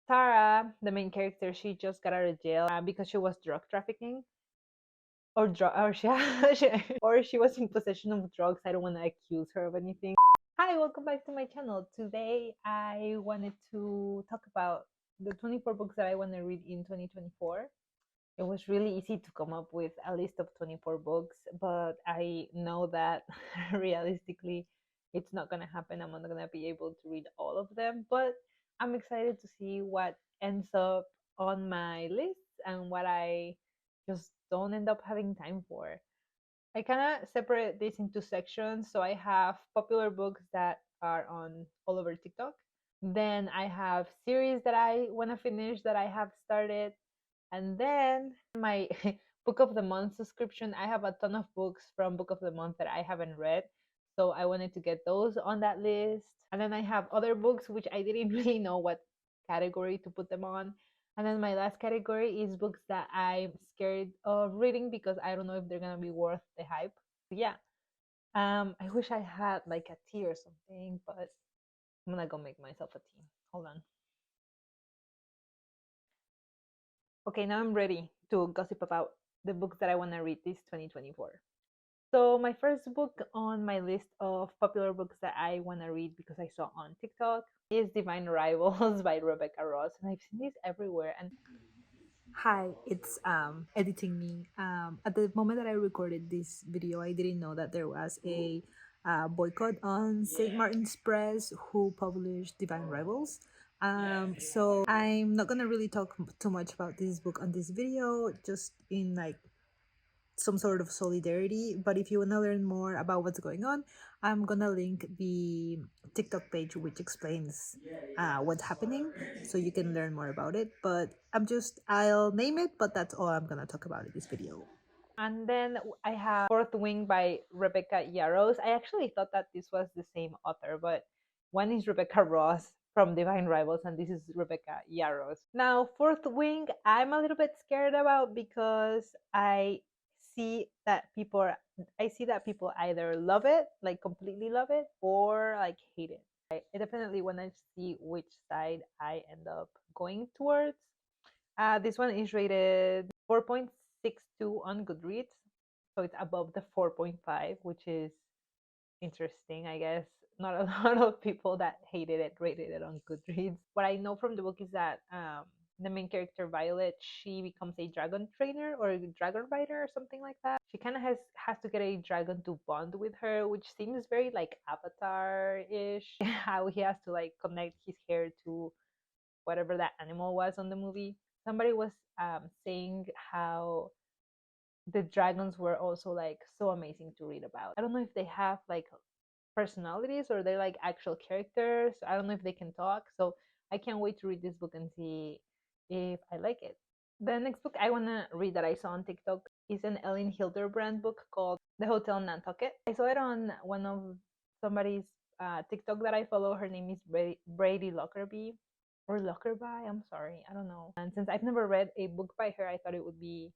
Tara, the main character, she just got out of jail because she was drug trafficking or or she was in possession of drugs. I don't want to accuse her of anything. Hi, welcome back to my channel. Today I wanted to talk about the 24 books that I want to read in 2024. It was really easy to come up with a list of 24 books, but I know that realistically it's not going to happen. I'm not going to be able to read all of them, but I'm excited to see what ends up on my list and what I just don't end up having time for. I kind of separate this into sections. So I have popular books that are on all over TikTok. Then I have series that I want to finish that I have started. And then my book of the month subscription, I have a ton of books from book of the month that I haven't read. So I wanted to get those on that list. And then I have other books which I didn't really know what category to put them on. And then my last category is books that I'm scared of reading because I don't know if they're gonna be worth the hype. Yeah. I wish I had like a tea or something, but I'm gonna go make myself a tea. Hold on. Okay, now I'm ready to gossip about the books that I want to read this 2024. So, my first book on my list of popular books that I want to read because I saw on TikTok is Divine Rivals by Rebecca Ross. And I've seen this everywhere. And Hi, it's editing me. At the moment that I recorded this video, I didn't know that there was a boycott on St. Martin's Press who published Divine Rivals. So I'm not gonna really talk too much about this book on this video, just in like some sort of solidarity. But if you want to learn more about what's going on, I'm gonna link the TikTok page which explains what's happening, so you can learn more about it. But I'll name it, but that's all I'm gonna talk about in this video. then I have Fourth Wing by Rebecca Yarros. I actually thought that this was the same author, but one is Rebecca Ross from Divine Rivals, and this is Rebecca Yarros. Now, Fourth Wing, I'm a little bit scared about because see that people are, I see that people either love it, like completely love it, or like hate it. I definitely want to see which side I end up going towards. This one is rated 4.62 on Goodreads, so it's above the 4.5, which is interesting, I guess. Not a lot of people that hated it rated it on Goodreads. What I know from the book is that the main character Violet, she becomes a dragon trainer or a dragon rider or something like that. She kind of has to get a dragon to bond with her, which seems very like Avatar-ish. How he has to like connect his hair to whatever that animal was on the movie. Somebody was saying how the dragons were also like so amazing to read about. I don't know if they have like personalities or they're like actual characters. I don't know if they can talk. So I can't wait to read this book and see if I like it. The next book I want to read that I saw on TikTok is an Ellen Hilderbrand book called The Hotel Nantucket. I saw it on one of somebody's TikTok that I follow. Her name is Brady Lockerbie or Lockerby. I'm sorry, I don't know. And since I've never read a book by her, I thought it would be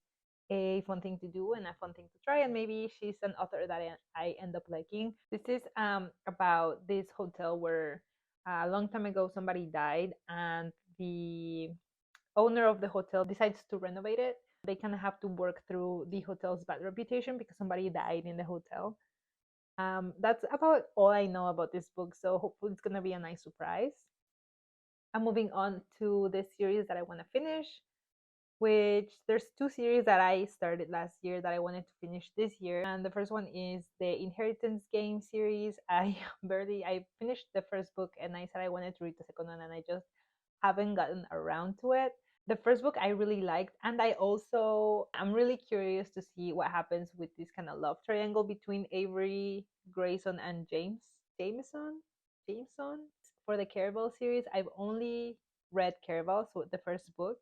a fun thing to do and a fun thing to try. And maybe she's an author that I end up liking. This is about this hotel where a long time ago somebody died, and the owner of the hotel decides to renovate it. They kind of have to work through the hotel's bad reputation because somebody died in the hotel. That's about all I know about this book, so hopefully it's gonna be a nice surprise. I'm moving on to the series that I want to finish, which there's two series that I started last year that I wanted to finish this year. And the first one is the Inheritance Game series. I finished the first book and I said I wanted to read the second one and I just haven't gotten around to it. The first book I really liked, and I'm really curious to see what happens with this kind of love triangle between Avery, Grayson, and Jameson. Jameson for the Caraval series. I've only read Caraval, so the first book.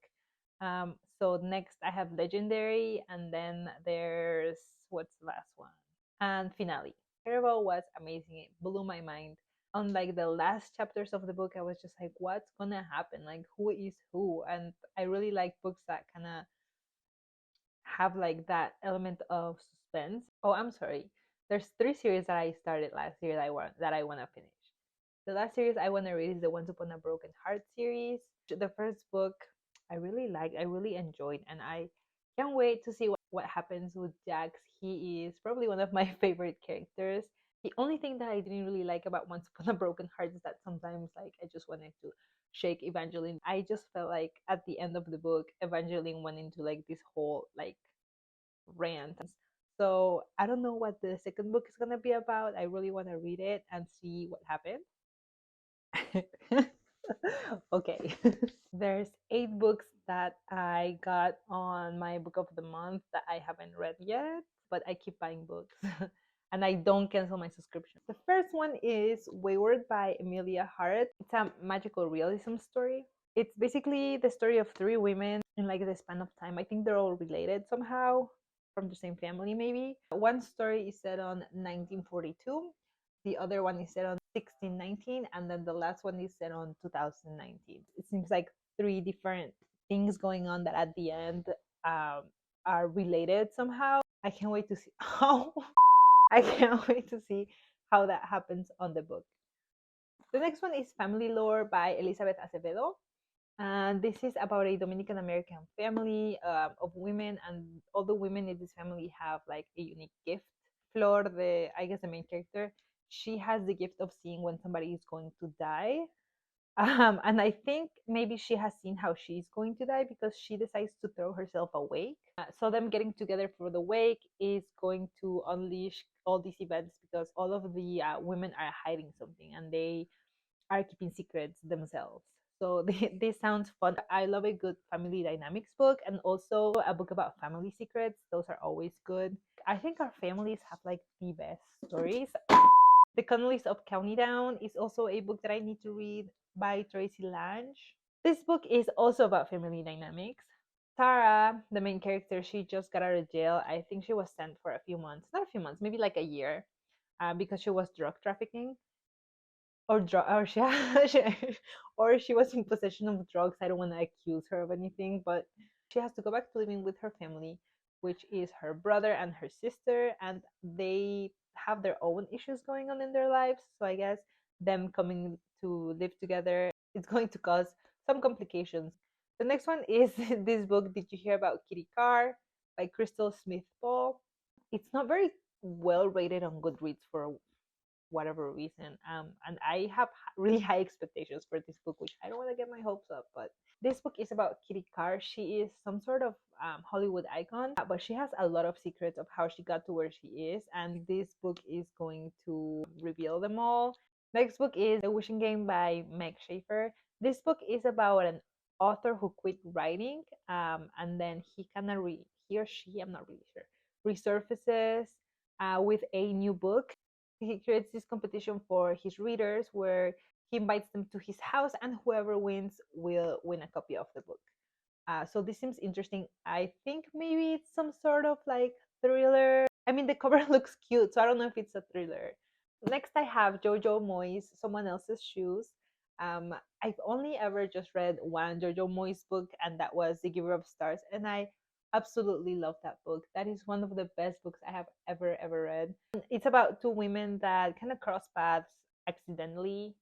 So next I have Legendary, and then there's what's the last one? And Finale. Caraval was amazing. It blew my mind. On like the last chapters of the book, I was just like, what's gonna happen? Like, who is who? And I really like books that kind of have like that element of suspense. Oh, I'm sorry. There's three series that I started last year that I want to finish. The last series I want to read is the Once Upon a Broken Heart series. The first book I really liked, I really enjoyed, and I can't wait to see what happens with Jax. He is probably one of my favorite characters. The only thing that I didn't really like about Once Upon a Broken Heart is that sometimes like I just wanted to shake Evangeline. I just felt like at the end of the book, Evangeline went into like this whole like rant. So I don't know what the second book is gonna be about. I really want to read it and see what happens. Okay. There's 8 books that I got on my book of the month that I haven't read yet, but I keep buying books and I don't cancel my subscription. The first one is Wayward by Emilia Hart. It's a magical realism story. It's basically the story of 3 women in like the span of time. I think they're all related somehow, from the same family maybe. One story is set on 1942, the other one is set on 1619, and then the last one is set on 2019. It seems like 3 different things going on that at the end um, are related somehow. I can't wait to see how I can't wait to see how that happens on the book. The next one is Family Lore by Elizabeth Acevedo. And this is about a Dominican American family of women, and all the women in this family have like a unique gift. Flor, I guess the main character, she has the gift of seeing when somebody is going to die. And I think maybe she has seen how she's going to die because she decides to throw herself awake. So them getting together for the wake is going to unleash all these events because all of the women are hiding something and they are keeping secrets themselves. So this sounds fun. I love a good family dynamics book and also a book about family secrets. Those are always good. I think our families have like the best stories. The Connellys of County Down is also a book that I need to read by Tracy Lange. This book is also about family dynamics. Tara, the main character, she just got out of jail. I think she was sent for a few months, not a few months, maybe like a year, because she was drug trafficking or or she was in possession of drugs. I don't want to accuse her of anything, but she has to go back to living with her family, which is her brother and her sister, and they have their own issues going on in their lives. So I guess them coming to live together is going to cause some complications. The next one is this book, Did You Hear About Kitty Carr by Crystal Smith Paul. It's not very well rated on Goodreads for whatever reason. And I have really high expectations for this book, which I don't want to get my hopes up. But this book is about Kitty Carr. She is some sort of Hollywood icon, but she has a lot of secrets of how she got to where she is, and this book is going to reveal them all. Next book is The Wishing Game by Meg Schaefer. This book is about an author who quit writing, and then he kind of he or she, I'm not really sure, resurfaces with a new book. He creates this competition for his readers where he invites them to his house, and whoever wins will win a copy of the book. So this seems interesting. I think maybe it's some sort of like thriller. I mean, the cover looks cute, so I don't know if it's a thriller. Next, I have Jojo Moyes, Someone Else's Shoes. I've only ever just read one Jojo Moyes book, and that was The Giver of Stars, and I absolutely love that book. That is one of the best books I have ever read. It's about 2 women that kind of cross paths accidentally,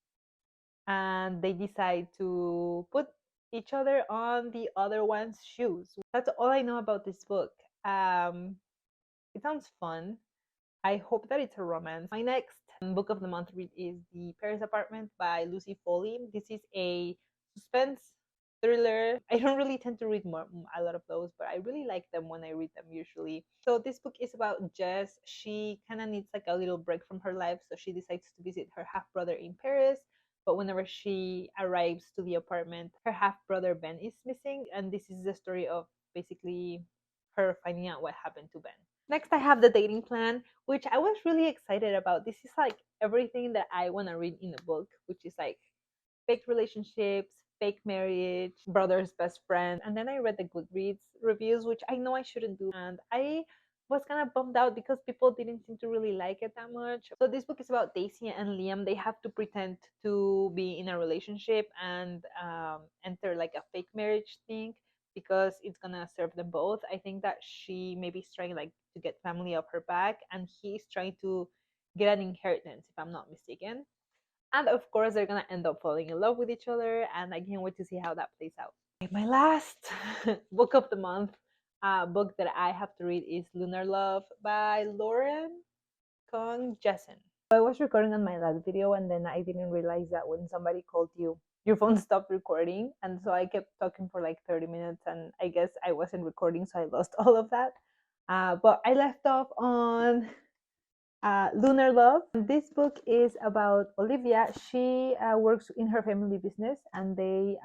and they decide to put each other on the other one's shoes. That's all I know about this book. It sounds fun. I hope that it's a romance. My next book of the month read is The Paris Apartment by Lucy Foley. This is a suspense thriller. I don't really tend to read a lot of those, but I really like them when I read them usually. So this book is about Jess. She kind of needs like a little break from her life, so she decides to visit her half brother in Paris. But whenever she arrives to the apartment, her half brother Ben is missing, and this is the story of basically her finding out what happened to Ben. Next, I have The Dating Plan, which I was really excited about. This is like everything that I want to read in a book, which is like fake relationships, fake marriage, brother's best friend. And then I read the Goodreads reviews, which I know I shouldn't do. And I was kind of bummed out because people didn't seem to really like it that much. So this book is about Daisy and Liam. They have to pretend to be in a relationship and enter like a fake marriage thing because it's gonna serve them both. I think that she maybe is trying like to get family off her back, and he's trying to get an inheritance, if I'm not mistaken. And of course, they're gonna end up falling in love with each other, and I can't wait to see how that plays out. My last book of the month, book that I have to read is Lunar Love by Lauren Kong Jessen. I was recording on my last video, and then I didn't realize that when somebody called you, your phone stopped recording, and so I kept talking for like 30 minutes, and I guess I wasn't recording, so I lost all of that. But I left off on Lunar Love. This book is about Olivia. She works in her family business, and they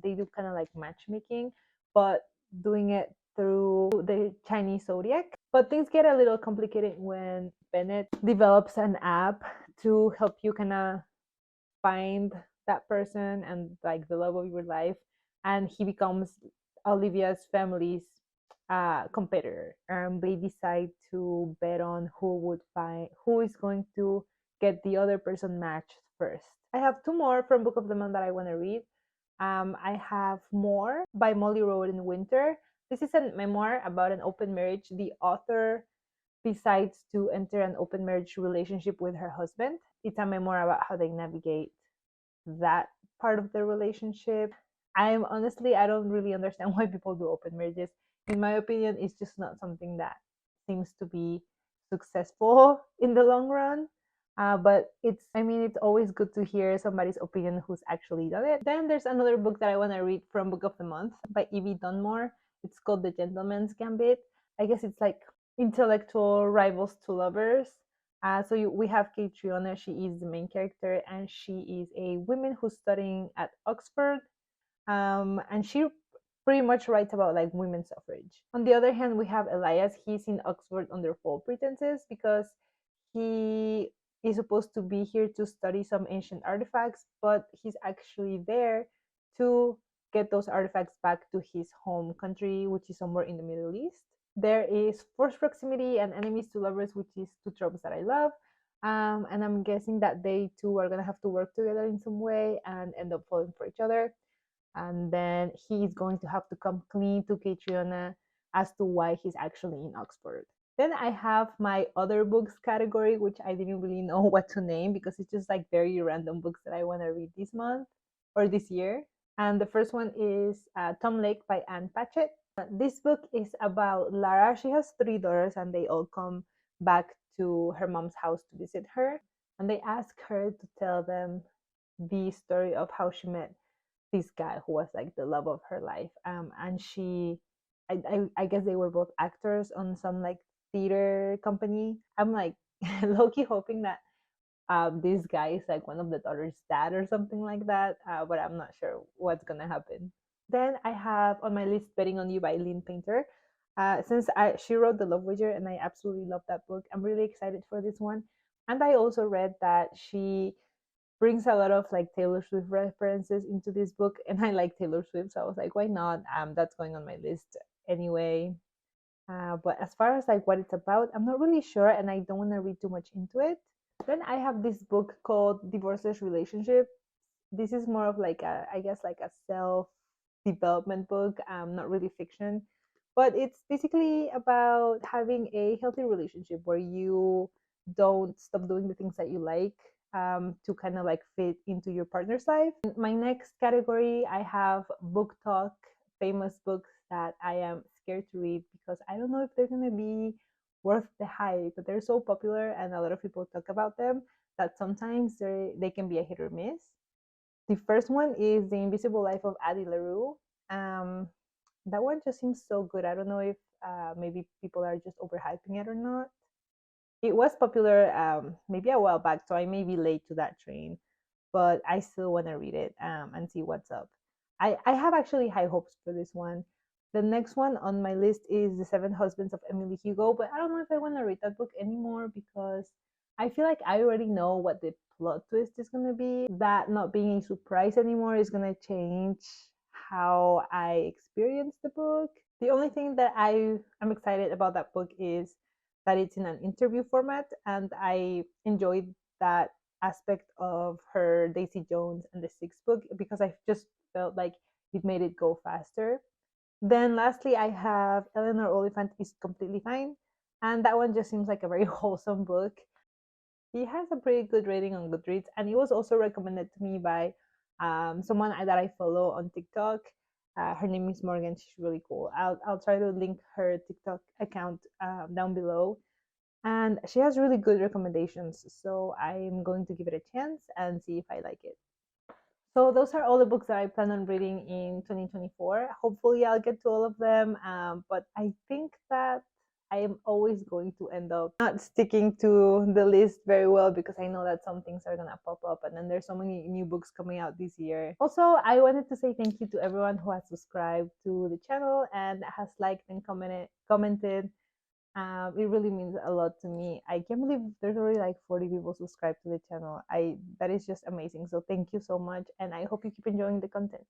do kind of like matchmaking, but doing it through the Chinese zodiac. But things get a little complicated when Bennett develops an app to help you kind of find that person and like the love of your life, and he becomes Olivia's family's competitor. They decide to bet on who is going to get the other person matched first. I have two more from Book of the Month that I want to read. I have More by Molly Roden Winter. This is a memoir about an open marriage. The author decides to enter an open marriage relationship with her husband. It's a memoir about how they navigate that part of the relationship. I don't really understand why people do open marriages. In my opinion, it's just not something that seems to be successful in the long run. But it's always good to hear somebody's opinion who's actually done it. Then there's another book that I want to read from Book of the Month by Evie Dunmore. It's called The Gentleman's Gambit. I guess it's like intellectual rivals to lovers. We have Catriona. She is the main character, and she is a woman who's studying at Oxford. And she pretty much writes about like women's suffrage. On the other hand, we have Elias. He's in Oxford under false pretenses because he is supposed to be here to study some ancient artifacts, but he's actually there to get those artifacts back to his home country, which is somewhere in the Middle East. There is Forced Proximity and Enemies to Lovers, which is two tropes that I love. And I'm guessing that they two are gonna have to work together in some way and end up falling for each other. And then he's going to have to come clean to Catriona as to why he's actually in Oxford. Then I have my other books category, which I didn't really know what to name because it's just like very random books that I want to read this month or this year. And the first one is Tom Lake by Anne Patchett. This book is about Lara. She has three daughters, and they all come back to her mom's house to visit her. And they ask her to tell them the story of how she met this guy who was like the love of her life. And I guess they were both actors on some like theater company. I'm like low-key hoping that this guy is like one of the daughter's dad or something like that, but I'm not sure what's gonna happen. Then I have on my list Betting on You by Lynn Painter. She wrote The Love Wager, and I absolutely love that book. I'm really excited for this one. And I also read that she brings a lot of like Taylor Swift references into this book, and I like Taylor Swift, so I was like, why not? That's going on my list anyway. But as far as like what it's about, I'm not really sure, and I don't want to read too much into it. Then I have this book called Divorceless Relationship. This is more of like I guess like a self development book, not really fiction, but it's basically about having a healthy relationship where you don't stop doing the things that you like to kind of like fit into your partner's life. My next category, I have book talk, famous books that I am scared to read because I don't know if they're gonna be worth the hype. But they're so popular, and a lot of people talk about them that sometimes they can be a hit or miss. The first one is The Invisible Life of Addie LaRue. Um, that one just seems so good. I don't know if maybe people are just overhyping it or not. It was popular maybe a while back, so I may be late to that train, but I still want to read it and see what's up. I have actually high hopes for this one. The next one on my list is The Seven Husbands of Emily Hugo, but I don't know if I want to read that book anymore because I feel like I already know what the plot twist is going to be. That not being a surprise anymore is going to change how I experience the book. The only thing that I'm excited about that book is that it's in an interview format, and I enjoyed that aspect of her Daisy Jones and the Sixth Book because I just felt like it made it go faster. Then lastly, I have Eleanor Oliphant is Completely Fine, and that one just seems like a very wholesome book. He has a pretty good rating on Goodreads, and it was also recommended to me by someone that I follow on TikTok. Her name is Morgan. She's really cool. I'll try to link her TikTok account down below. And she has really good recommendations, so I'm going to give it a chance and see if I like it. So those are all the books that I plan on reading in 2024. Hopefully, I'll get to all of them. But I think that I am always going to end up not sticking to the list very well because I know that some things are gonna pop up, and then there's so many new books coming out this year. Also, I wanted to say thank you to everyone who has subscribed to the channel and has liked and commented. It really means a lot to me. I can't believe there's already like 40 people subscribed to the channel. I That is just amazing. So thank you so much, and I hope you keep enjoying the content.